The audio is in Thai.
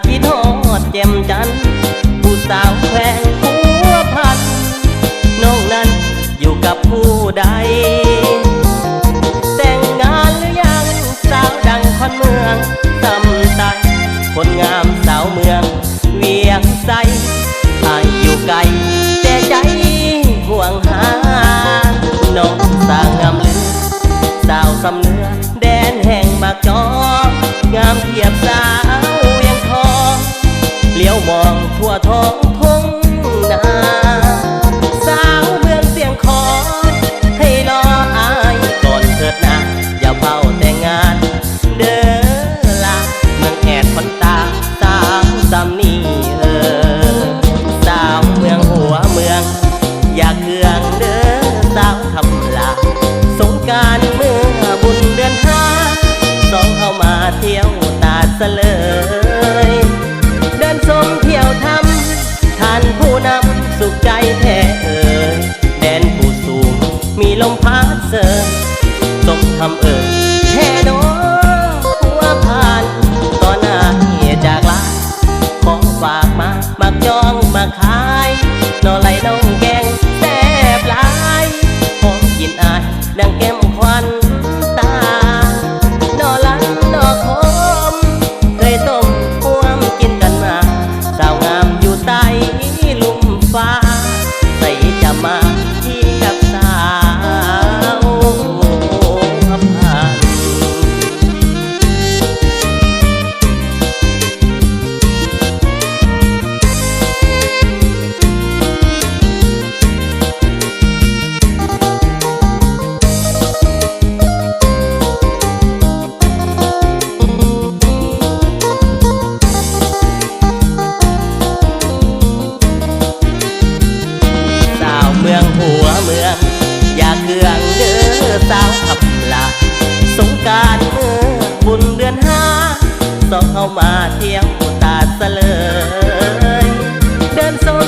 คิดฮอดแจ่มจันทร์ผู้สาวแขวงผัวพันน้องนั้นอยู่กับผู้ใดแต่งงานหรือยังสาวดังคนเมืองตำไตคนงามสาวเมืองเวียงใสอายุไกลแต่ใจห่วงหาน้องสาวงามลือสาวสำเนื้อแดนแห่งมากจองามเทียบสาวยังทองเลี้ยวมองทั่วท้องทุ่งนาสาวเมืองเสียงขอให้รออายก่อนเถิดนะอย่าเฝ้าแต่งงานเด้อละเมืองแอดคนตาสาวสำนีสาวเมืองหัวเมืองอยากเคืองเด้อสาวทำลาสงกรานต์เมื่อบุญเดือนห้าสองเข้ามาเที่ยวตาดเสลยเดินชมเที่ยวทำท่านผู้นำสุขใจแท้แดนผู้สูงมีลมพัดเสยสมทำแท้โนหัวผ่านตอนหน้าเหียจากลาของฝากมามักจองมาขายนอไหลน้องแกงแซ่บหลายของกินอายดังแก้มควันตานอลันนอคมเคยต้มห่วมกินกันมาสาวงามอยู่ใต้ลุ่มฟ้าใส่จะมาที่กับสาวผ่านเมืองหัวเมืองอยากเคืองเด้อสาวขับลาสงกรานต์เมื่อบุญเดือนห้าสองเข้ามาเที่ยวตาดเสลยเดินชม